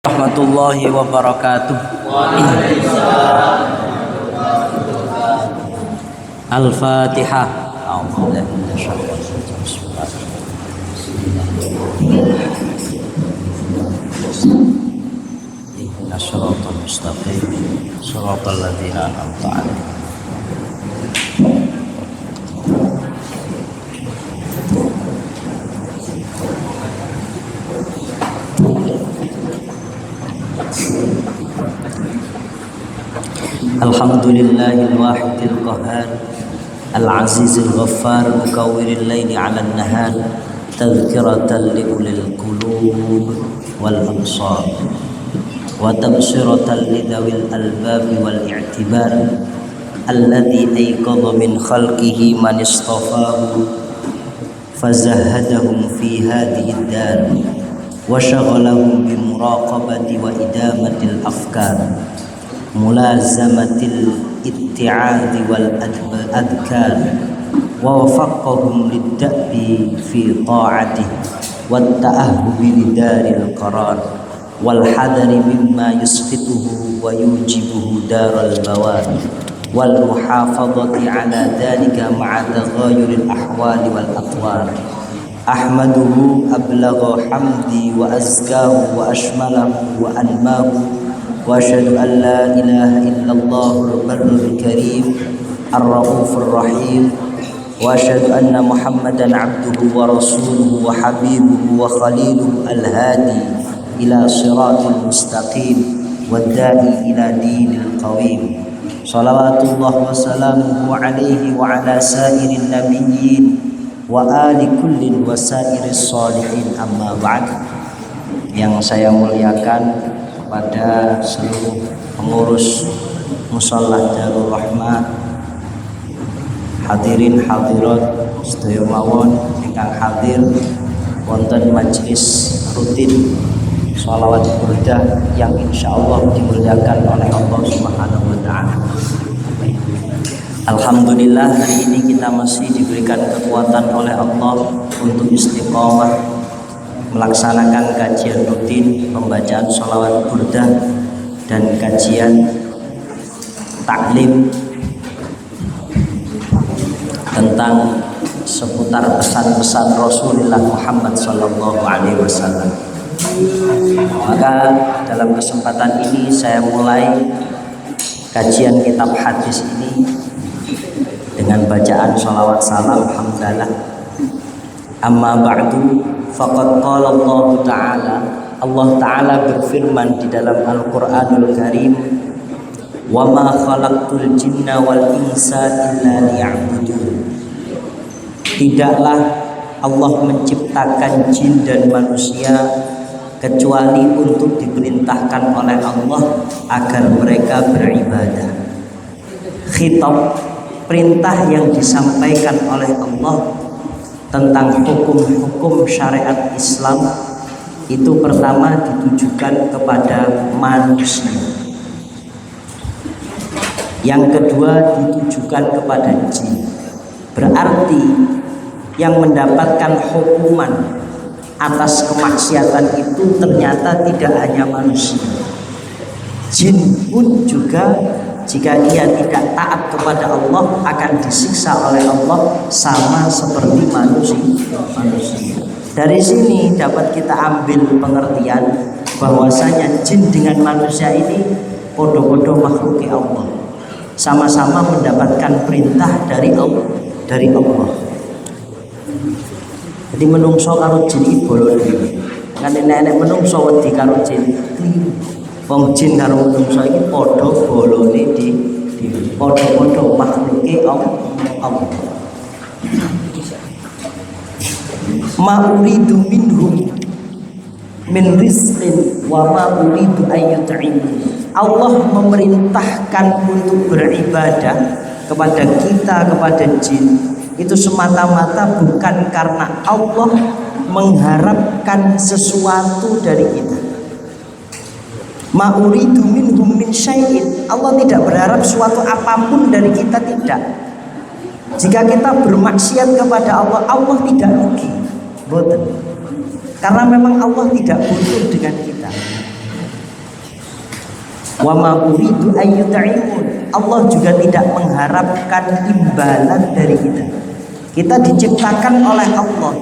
Warahmatullahi wabarakatuh. Al-Fatihah. Ihdinas siratal mustaqim, siratal ladzina an'amta 'alaihim. Alhamdulillahil wahidil qahhar, al-azizil ghaffar, mukawwiril laili 'alan nahar, tadhkiratan li ulil qulub wal absar wa tabsiratan li dhawil albab wal i'tibar, alladhi ayqadha min khalqihi man istafahu fazahadahum fi hadhihi ad-dar wa shaghalahum bi muraqabati wa idamatil afkar, mulazamatil itti'adi wal adkar, wa wafaqqahum lid-da'bi fi ta'atihi wat ta'ahhubi lidaril qarar wal hadari mimma yusqituhu wa yujibuhu daral bawar wal muhafadhati ala dhalika ma'a taghayyuril ahwali wal atwar. Ahmaduhu ablagha hamdi wa azkahu wa ashmalahu wa anmahu wa asyhadu an la ilaha illallahul barrul karim ar-raufur rahim wa asyhadu anna muhammadan abduhu wa rasuluhu wa habibuhu wa khaliluhu al-hadi ila siratil mustaqim wad da'i ila dinil qawim. Shalawatullah wa salamuhu alaihi wa ala sairin nabiyyin wa ali kullin wa sairis salihin, amma ba'd. Yang saya muliakan pada seluruh pengurus Musholla Darul Rahmah, hadirin hadirat sedaya mawon ingkang hadir wonten majelis rutin sholawat burdah yang insyaallah dimuliakan oleh Allah Subhanahu wa taala. Alhamdulillah, hari ini kita masih diberikan kekuatan oleh Allah untuk istiqomah melaksanakan kajian rutin pembacaan sholawat burdah dan kajian taklim tentang seputar pesan-pesan Rasulullah Muhammad Sallallahu Alaihi Wasallam. Maka dalam kesempatan ini saya mulai kajian kitab hadis ini dengan bacaan sholawat salam hamdalah. Amma ba'du, faqad qala Allah Ta'ala, Allah Ta'ala berfirman di dalam Al-Quranul Karim, wa ma khalaqtul jinna wal insa illa liya'budun. Tidaklah Allah menciptakan jin dan manusia kecuali untuk diperintahkan oleh Allah agar mereka beribadah. Khitab, perintah yang disampaikan oleh Allah tentang hukum-hukum syariat Islam itu pertama ditujukan kepada manusia, yang kedua ditujukan kepada jin. Berarti yang mendapatkan hukuman atas kemaksiatan itu ternyata tidak hanya manusia, jin pun juga jika ia tidak taat kepada Allah akan disiksa oleh Allah sama seperti manusia. Dari sini dapat kita ambil pengertian bahwasanya jin dengan manusia ini podo-podo makhluk Allah, sama-sama mendapatkan perintah dari Allah. Jadi menungso karo jin iki bolone. Kan nek menungso wedi karo jin, wong jin karo menungso iki padha bolone di padha-padha makhluke Allah. Ma uridu minhum min rizqin wa ma uridu ayyut'imun. Allah memerintahkan untuk beribadah kepada kita, kepada jin, itu semata-mata bukan karena Allah mengharapkan sesuatu dari kita. Ma uridu minhum min syai'in. Allah tidak berharap suatu apapun dari kita, tidak. Jika kita bermaksiat kepada Allah, Allah tidak rugi. Boten. Karena memang Allah tidak butuh dengan kita. Wa ma uridu ayyut'imun. Allah juga tidak mengharapkan imbalan dari kita. Kita diciptakan oleh Allah.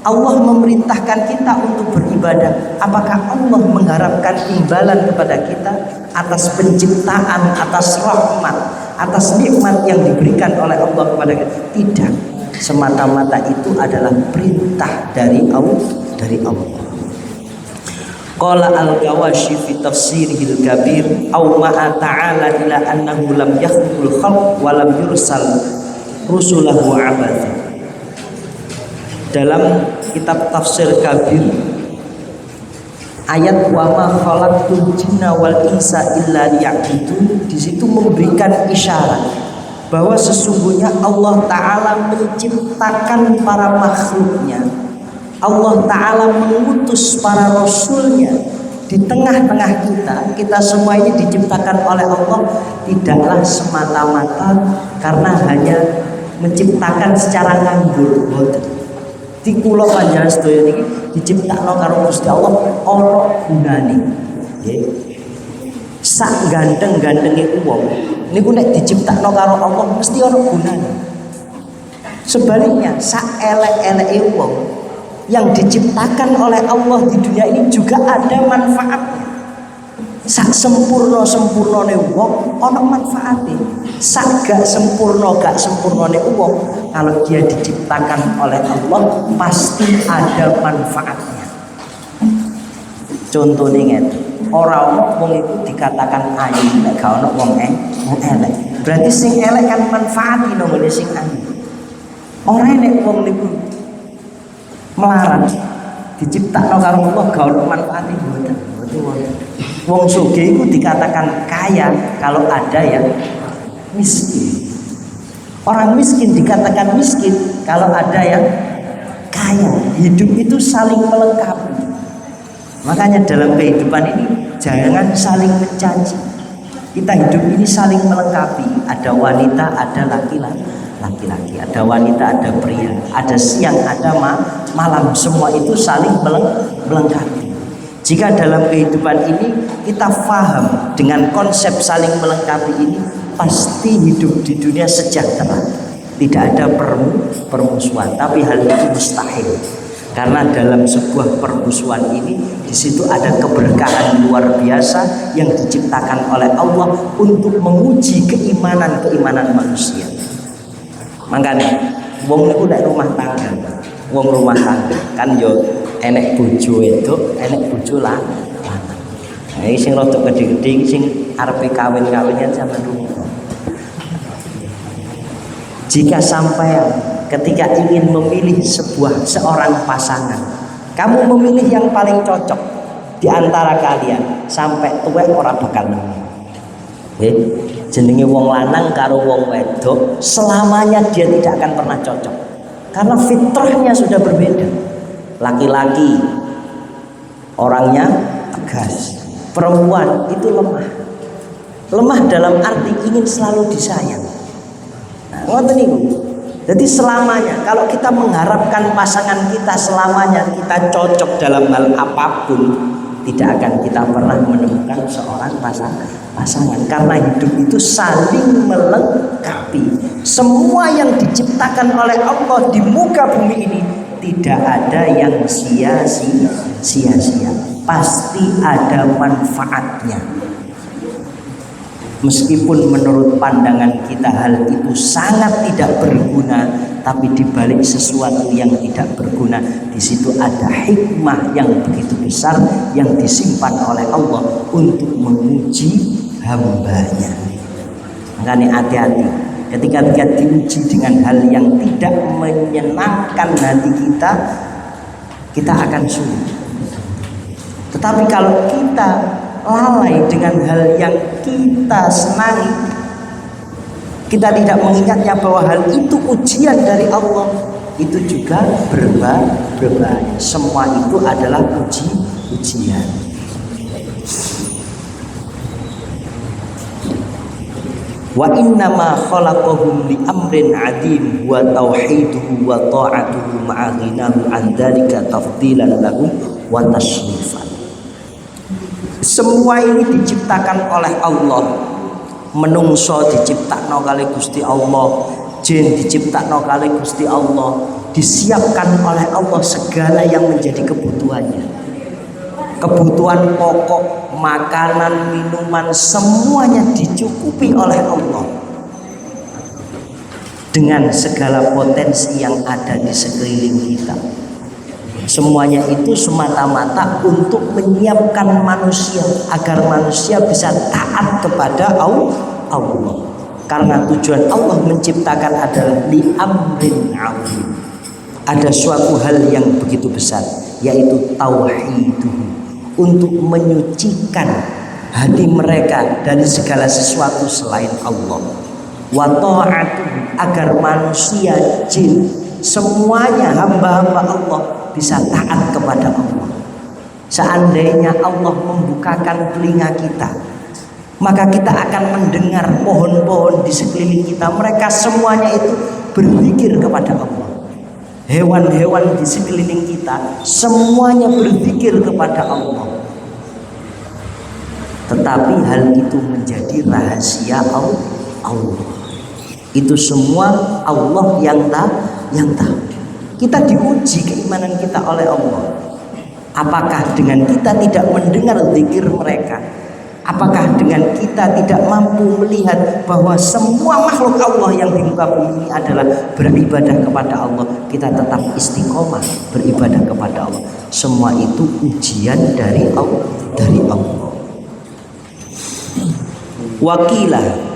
Allah memerintahkan kita untuk beribadah. Apakah Allah mengharapkan imbalan kepada kita atas penciptaan, atas rahmat, atas nikmat yang diberikan oleh Allah kepada kita? Tidak. Semata-mata itu adalah perintah dari Allah. Qala al-Gawashi fi tafsirihil kabir aw ma'a ta'ala ila annahu lam yakhluqul khalq wa lam yursal rusulahu abatha. Dalam kitab tafsir kabir ayat wa ma khalaqtul jinna wal insa illa liya'budun, di situ memberikan isyarat bahwa sesungguhnya Allah Ta'ala menciptakan para makhluknya. Allah Ta'ala mengutus para rasulnya di tengah-tengah kita semua ini diciptakan oleh Allah, tidaklah semata-mata karena hanya menciptakan secara nganggur. Di kula panjenengan sedaya niki diciptakno karo Gusti Allah ana gunane. Nggih. Sak ganteng-gantenge wong niku nek diciptakno karo Allah mesti ana gunane. Sebaliknya sak elek-eleke wong yang diciptakan oleh Allah di dunia ini juga ada manfaatnya. Sak sempurnane wong ana manfaate. Sak gak sempurnane wong kalau dia diciptakan oleh Allah pasti ada manfaatnya. Contohnya ngeten, ora ono wong iku dikatakan ayu nek gak ono wong elek. Berarti sing elek kan manfaati nang ngene sing ayu. Ora nek wong niku melarat diciptakno karo Allah gak ono manfaate mboten. Wong sugih iku dikatakan kaya kalau ada yang miskin. Orang miskin dikatakan miskin kalau ada yang kaya. Hidup itu saling melengkapi. Makanya dalam kehidupan ini jangan saling mencaci. Kita hidup ini saling melengkapi. Ada wanita, ada laki-laki, ada wanita, ada pria, ada siang, ada malam. Semua itu saling melengkapi. Jika dalam kehidupan ini kita paham dengan konsep saling melengkapi ini, pasti hidup di dunia sejahtera. Tidak ada permusuhan, tapi hal itu mustahil. Karena dalam sebuah permusuhan ini, di situ ada keberkahan luar biasa yang diciptakan oleh Allah untuk menguji keimanan manusia. Makanya wong niku nek rumah tangga, kan yo enek bojo itu, enek bojo lanang. Nah, iki sing rada gedhe-gedhe sing arepe kawin-kawinnya sama dulu. Jika sampai ketika ingin memilih seorang pasangan, kamu memilih yang paling cocok di antara kalian, sampai tuwek ora bakal nemu. Jenenge wong lanang karo wong wedok selamanya dia tidak akan pernah cocok. Karena fitrahnya sudah berbeda. Laki-laki orangnya tegas, perempuan itu lemah dalam arti ingin selalu disayang. Nah, ngoten niku. Jadi selamanya kalau kita mengharapkan pasangan kita selamanya kita cocok dalam hal apapun, tidak akan kita pernah menemukan seorang pasangan karena hidup itu saling melengkapi. Semua yang diciptakan oleh Allah di muka bumi ini tidak ada yang sia-sia, pasti ada manfaatnya. Meskipun menurut pandangan kita hal itu sangat tidak berguna, tapi di balik sesuatu yang tidak berguna, di situ ada hikmah yang begitu besar yang disimpan oleh Allah untuk menguji hambanya. Makanya hati-hati ketika diuji dengan hal yang tidak menyenangkan hati kita akan sulit. Tetapi kalau kita lalai dengan hal yang kita senangi, kita tidak mengingatnya bahwa hal itu ujian dari Allah, itu juga berbahaya. Semua itu adalah ujian. Wa innama khalaqahum li amrin adim wa tauhiduhu wa ta'atuhu ma'a ghinahu an dzalika tafdilan lahum wa tashrifan. Semua ini diciptakan oleh Allah. Menungso diciptakno kali Gusti Allah, jin diciptakno kali Gusti Allah. Disiapkan oleh Allah segala yang menjadi kebutuhannya. Kebutuhan pokok, makanan, minuman, semuanya dicukupi oleh Allah. Dengan segala potensi yang ada di sekeliling kita. Semuanya itu semata-mata untuk menyiapkan manusia agar manusia bisa taat kepada Allah. Karena tujuan Allah menciptakan adalah li amrin azim. Ada suatu hal yang begitu besar, yaitu tauhid, untuk menyucikan hati mereka dari segala sesuatu selain Allah. Wa ta'atuh, agar manusia, jin, semuanya hamba-hamba Allah bisa taat kepada Allah. Seandainya Allah membukakan telinga kita, maka kita akan mendengar pohon-pohon di sekeliling kita, mereka semuanya itu berzikir kepada Allah. Hewan-hewan di sekeliling kita semuanya berzikir kepada Allah. Tetapi hal itu menjadi rahasia Allah. Itu semua Allah yang tahu. Kita diuji keimanan kita oleh Allah. Apakah dengan kita tidak mendengar zikir mereka? Apakah dengan kita tidak mampu melihat bahwa semua makhluk Allah yang di muka bumi ini adalah beribadah kepada Allah, kita tetap istiqomah beribadah kepada Allah. Semua itu ujian dari Allah. Wakilah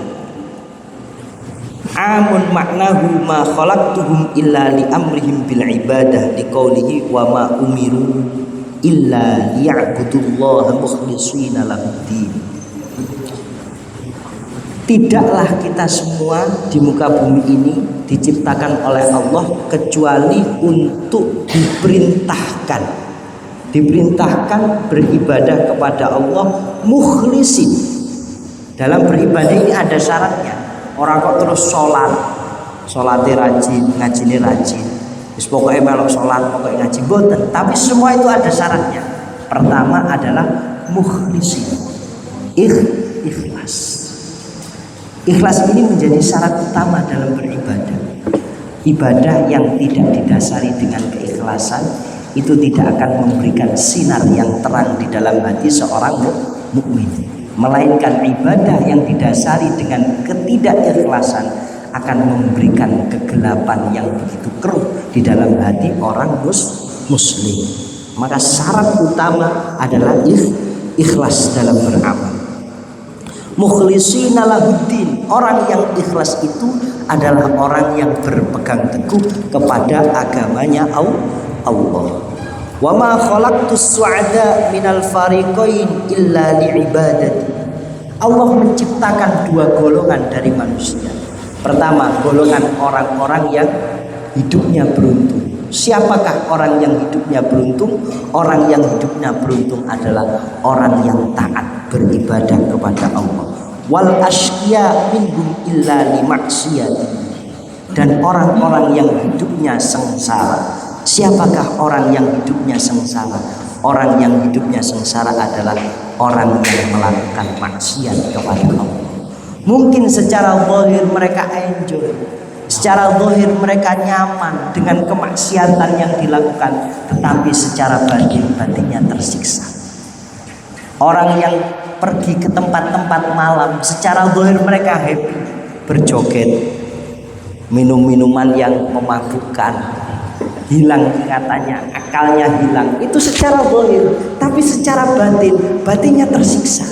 amun maknahu ma khalaqtuhum illa li amrihim bil ibadah liqaulihi wa ma umiru illa liya'budullaha mukhlishina lahuddin. Tidaklah kita semua di muka bumi ini diciptakan oleh Allah kecuali untuk diperintahkan beribadah kepada Allah mukhlisin. Dalam beribadah ini ada syaratnya. Orang kok terus sholatnya rajin, ngajine rajin, wis pokoknya melok sholat, pokoknya ngaji, boten. Tapi semua itu ada syaratnya. Pertama adalah mukhlisin, ikhlas. Ikhlas ini menjadi syarat utama dalam beribadah. Ibadah yang tidak didasari dengan keikhlasan itu tidak akan memberikan sinar yang terang di dalam hati seorang mukmin. Melainkan ibadah yang didasari dengan ketidakikhlasan akan memberikan kegelapan yang begitu keruh di dalam hati orang muslim. Maka syarat utama adalah ikhlas dalam beramal. Mukhlishina lahuddin, orang yang ikhlas itu adalah orang yang berpegang teguh kepada agamanya Allah. Wa ma khalaqtus su'ada minal fariqain illa li'ibadati. Allah menciptakan dua golongan dari manusia. Pertama, golongan orang-orang yang hidupnya beruntung. Siapakah orang yang hidupnya beruntung? Orang yang hidupnya beruntung adalah orang yang taat beribadah kepada Allah. Wal asqiya minhum illa limaksiyati. Dan orang-orang yang hidupnya sengsara. Siapakah orang yang hidupnya sengsara? Orang yang hidupnya sengsara adalah orang yang melakukan maksiat kepada Allah. Mungkin secara zahir mereka enjoy, secara zahir mereka nyaman dengan kemaksiatan yang dilakukan, tetapi secara batinnya tersiksa. Orang yang pergi ke tempat-tempat malam, secara zahir mereka happy, berjoget, minum minuman yang memabukkan, hilang ingatannya, akalnya hilang. Itu secara zahir, tapi secara batinnya tersiksa.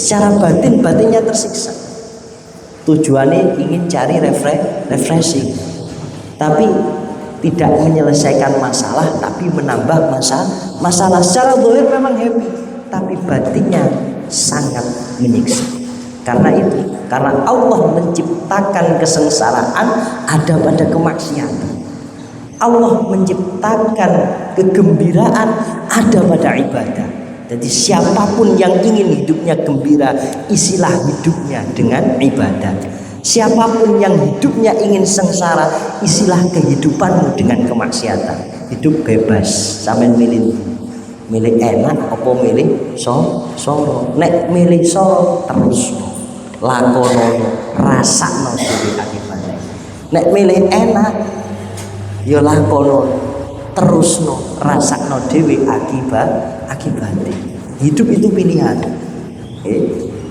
Secara batinnya tersiksa. Tujuannya ingin cari refreshing, tapi tidak menyelesaikan masalah, tapi menambah masalah. Secara zahir memang happy, tapi batinnya sangat menyiksa. Karena Allah menciptakan kesengsaraan ada pada kemaksiatan. Allah menciptakan kegembiraan ada pada ibadah. Jadi siapapun yang ingin hidupnya gembira, isilah hidupnya dengan ibadah. Siapapun yang hidupnya ingin sengsara, isilah kehidupanmu dengan kemaksiatan. Hidup bebas, sampean milih milih enak apa milih soro. Nek milih soro terus lakonono rasakno dhewe akibate. Nek milih enak ya lakono terusno rasakno dhewe akibate. Hidup itu pilihan.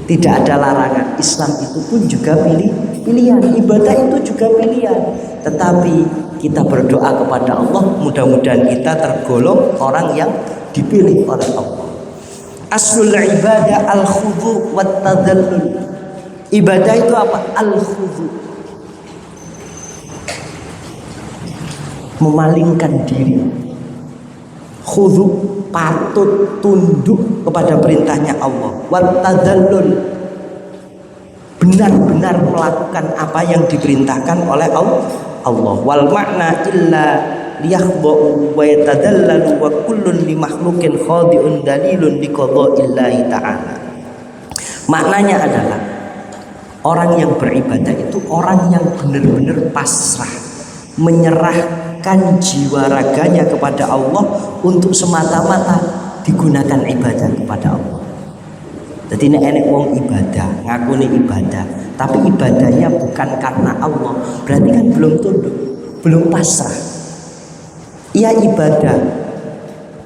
Tidak ada larangan. Islam itu pun juga pilihan. Ibadah itu juga pilihan. Tetapi kita berdoa kepada Allah, mudah-mudahan kita tergolong orang yang dipilih oleh Allah. Aslul ibadah al-khudhu' wat tadallul. Ibadah itu apa? Al-khudhu'. Memalingkan diri. Khudhu', patut tunduk kepada perintahnya Allah. Wat tadallul, benar-benar melakukan apa yang diperintahkan oleh Allah. Wal makna illa liyakhda'u wa yatadallalu wa kullun li makhluqin khadi'un dalilun li qada'illahi ta'ala. Maknanya adalah orang yang beribadah itu orang yang benar-benar pasrah, menyerahkan jiwa raganya kepada Allah untuk semata-mata digunakan ibadah kepada Allah. Jadi ini enek wong ibadah, ngakuni ibadah, tapi ibadahnya bukan karena Allah, berarti kan belum tunduk, belum pasrah. Ia ibadah,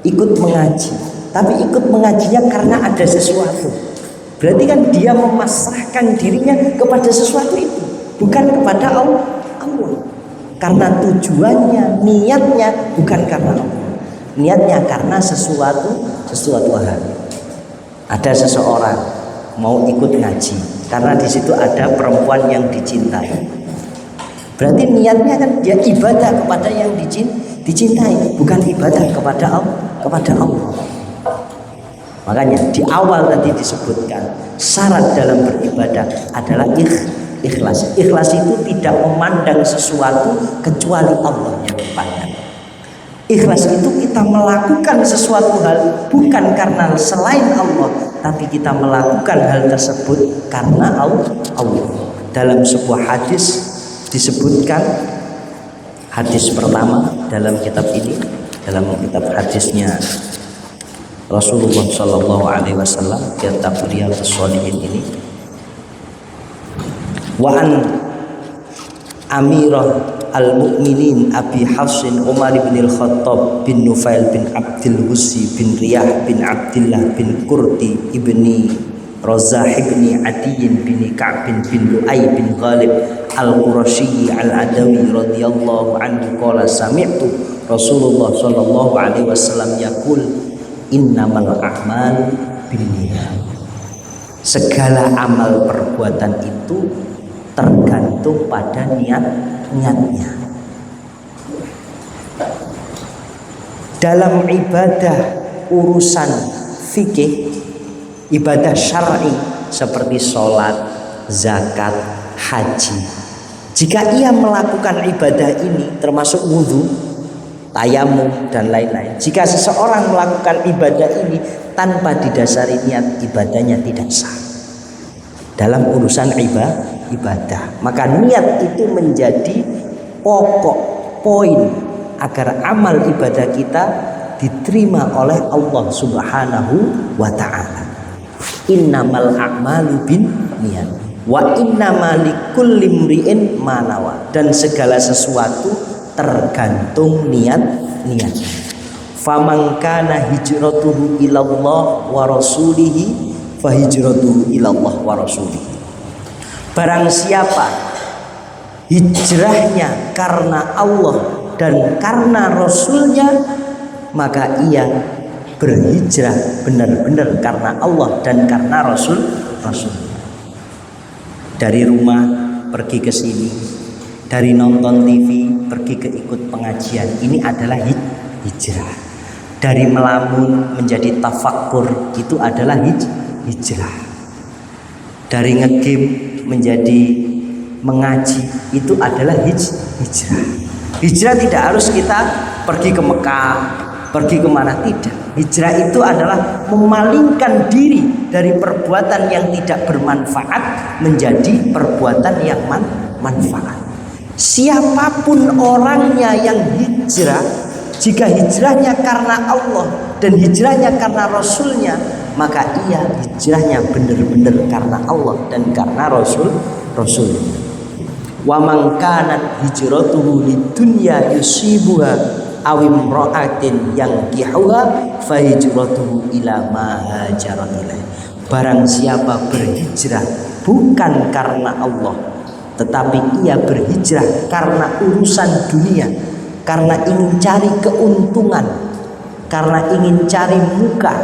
ikut mengaji, tapi ikut mengajinya karena ada sesuatu. Berarti kan dia memasrahkan dirinya kepada sesuatu itu, bukan kepada Allah. Karena tujuannya, niatnya bukan karena Allah. Niatnya karena sesuatu hal. Ada seseorang mau ikut ngaji karena di situ ada perempuan yang dicintai. Berarti niatnya kan dia ibadah kepada yang dicintai, bukan ibadah kepada Allah. Makanya di awal tadi disebutkan syarat dalam beribadah adalah ikhlas. Ikhlas itu tidak memandang sesuatu kecuali Allah yang dipandang. Ikhlas itu kita melakukan sesuatu hal bukan karena selain Allah, tapi kita melakukan hal tersebut karena Allah. Dalam sebuah hadis disebutkan, hadis pertama dalam kitab ini, dalam kitab hadisnya Rasulullah Shallallahu Alaihi Wasallam, kitab Riyadhus Shalihin ini, wa an Amirah al-Mu'minin Abi Hafsin Umar bin al-Khattab bin Nufail bin Abdul Husi bin Riyah bin Abdullah bin Kurdi ibni Razah ibni Adiyin bin Ka'b bin Lu'ay bin Ghalib al-Qurasyi al-Adawi radhiyallahu anhu qala sami'tu Rasulullah sallallahu alaihi wasallam yaqul innamal a'mal binniyat. Segala amal perbuatan itu tergantung pada niatnya. Dalam ibadah urusan fikih, ibadah syar'i seperti sholat, zakat, haji, jika ia melakukan ibadah ini termasuk wudhu, tayamum dan lain-lain, jika seseorang melakukan ibadah ini tanpa didasari niat, ibadahnya tidak sah. Dalam urusan ibadah, maka niat itu menjadi pokok poin agar amal ibadah kita diterima oleh Allah Subhanahu wa ta'ala. Innamal a'malu binniyat wa innamal likulli imri'in ma nawa, dan segala sesuatu tergantung niatnya. Faman kana hijratuhu ilallah wa rasulihi fahijratuhu ilallah wa rasulihi. Barang siapa hijrahnya karena Allah dan karena Rasulnya, maka ia berhijrah benar-benar karena Allah dan karena Rasul. Dari rumah pergi ke sini, dari nonton TV pergi ke ikut pengajian, ini adalah hijrah. Dari melamun menjadi tafakkur, itu adalah hijrah. Dari ngegame menjadi mengaji, itu adalah hijrah. Hijrah tidak harus kita pergi ke Mekah, pergi kemana, tidak. Hijrah itu adalah memalingkan diri dari perbuatan yang tidak bermanfaat menjadi perbuatan yang manfaat. Siapapun orangnya yang hijrah, Jika hijrahnya karena Allah dan hijrahnya karena Rasulnya, maka ia hijrahnya benar-benar karena Allah dan karena Rasulnya. Wa man kanat hijratuhu lidunya yusibuha aw imra'atin yankihuha fa hijratuhu ila ma hajara ilaih. Barang siapa berhijrah bukan karena Allah, tetapi ia berhijrah karena urusan dunia, karena ingin cari keuntungan, karena ingin cari muka,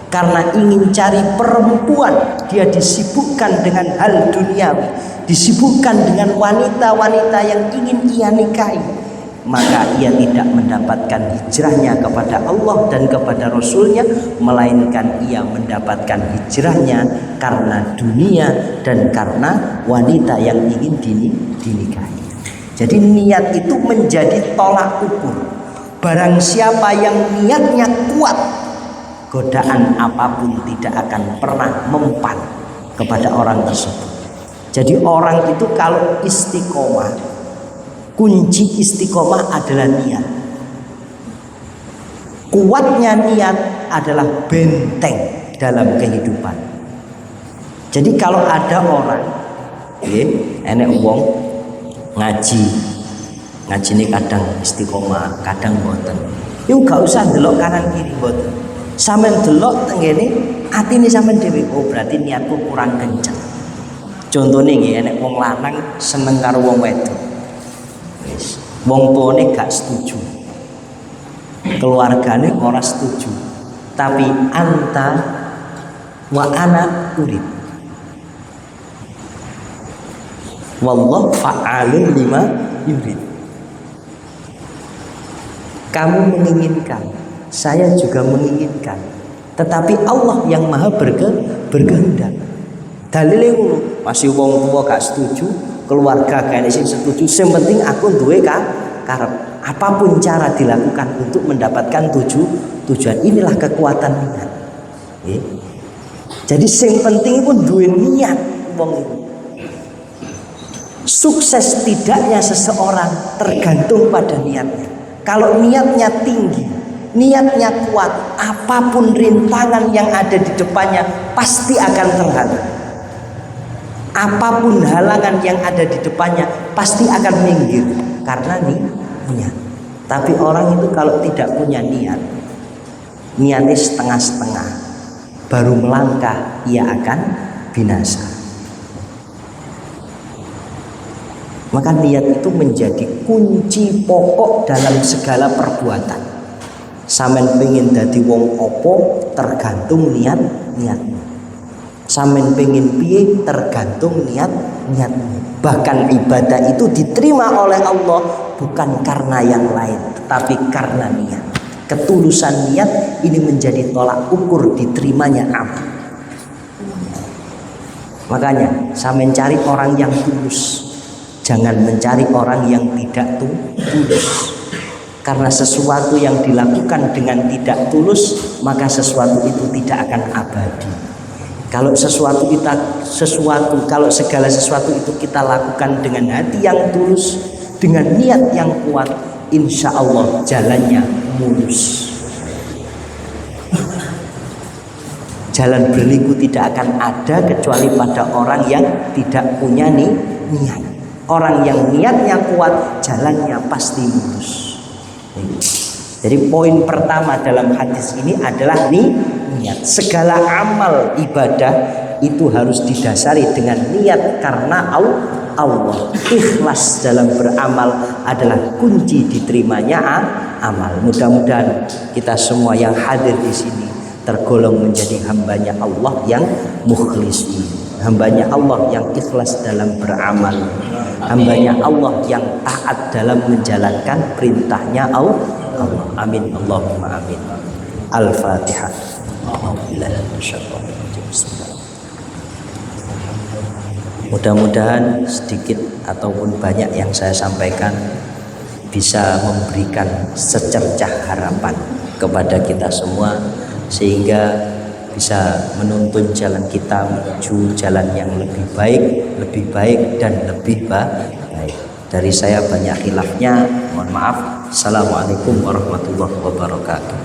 karena ingin cari perempuan, dia disibukkan dengan hal duniawi, disibukkan dengan wanita-wanita yang ingin ia nikahi, maka ia tidak mendapatkan hijrahnya kepada Allah dan kepada Rasulnya, melainkan ia mendapatkan hijrahnya karena dunia dan karena wanita yang ingin dinikahi. Jadi niat itu menjadi tolak ukur. Barang siapa yang niatnya kuat, godaan apapun tidak akan pernah mempan kepada orang tersebut. Jadi orang itu kalau istiqomah, kunci istiqomah adalah niat. Kuatnya niat adalah benteng dalam kehidupan. Jadi kalau ada orang, enek wong ngaji ini kadang istiqomah, kadang boten. Yuk gak usah delok kanan kiri boten. Sampeyan delok tengene atine sampeyan dhewe, oh berarti niatku kurang kenceng. Contohnya nggih enek wong lanang seneng karo wong wedok. Wis, wong tuane gak setuju. Keluargane ora setuju. Tapi anta wa ana urid. Wallahu fa'alun lima yurid. Kamu menginginkan, saya juga menginginkan, tetapi Allah yang maha berkehendak. Dalile ngono, masih wong tua gak setuju, keluarga gak sing setuju, sing penting aku duwe karep. Apapun cara dilakukan untuk mendapatkan tujuan, inilah kekuatan niat. Jadi sing penting pun duwe niat wong itu. Sukses tidaknya seseorang tergantung pada niatnya. Kalau niatnya tinggi, niatnya kuat, apapun rintangan yang ada di depannya pasti akan terhalang. Apapun halangan yang ada di depannya pasti akan minggir karena niat. Tapi orang itu kalau tidak punya niat, niatnya setengah-setengah, baru melangkah ia akan binasa. Maka niat itu menjadi kunci pokok dalam segala perbuatan. Sampeyan pengen dadi wong opo tergantung niatmu. Sampeyan pengen piye tergantung niatmu. Bahkan ibadah itu diterima oleh Allah bukan karena yang lain, tetapi karena niat. Ketulusan niat ini menjadi tolak ukur diterimanya amal. Makanya sampeyan cari orang yang tulus. Jangan mencari orang yang tidak tulus. Karena sesuatu yang dilakukan dengan tidak tulus, maka sesuatu itu tidak akan abadi. Kalau kalau segala sesuatu itu kita lakukan dengan hati yang tulus, dengan niat yang kuat, insya Allah jalannya mulus. Jalan berliku tidak akan ada kecuali pada orang yang tidak punya niat. Orang yang niatnya kuat, jalannya pasti mulus. Jadi poin pertama dalam hadis ini adalah niat. Segala amal ibadah itu harus didasari dengan niat karena Allah. Ikhlas dalam beramal adalah kunci diterimanya amal. Mudah-mudahan kita semua yang hadir di sini tergolong menjadi hambanya Allah yang mukhlis, hambanya Allah yang ikhlas dalam beramal, hambanya Allah yang taat dalam menjalankan perintahnya Allah. Amin Allahumma amin. Al-Fatihah. Mudah-mudahan sedikit ataupun banyak yang saya sampaikan bisa memberikan secercah harapan kepada kita semua, sehingga bisa menuntun jalan kita menuju jalan yang lebih baik dan lebih baik. Dari saya banyak khilafnya, mohon maaf. Assalamualaikum warahmatullahi wabarakatuh.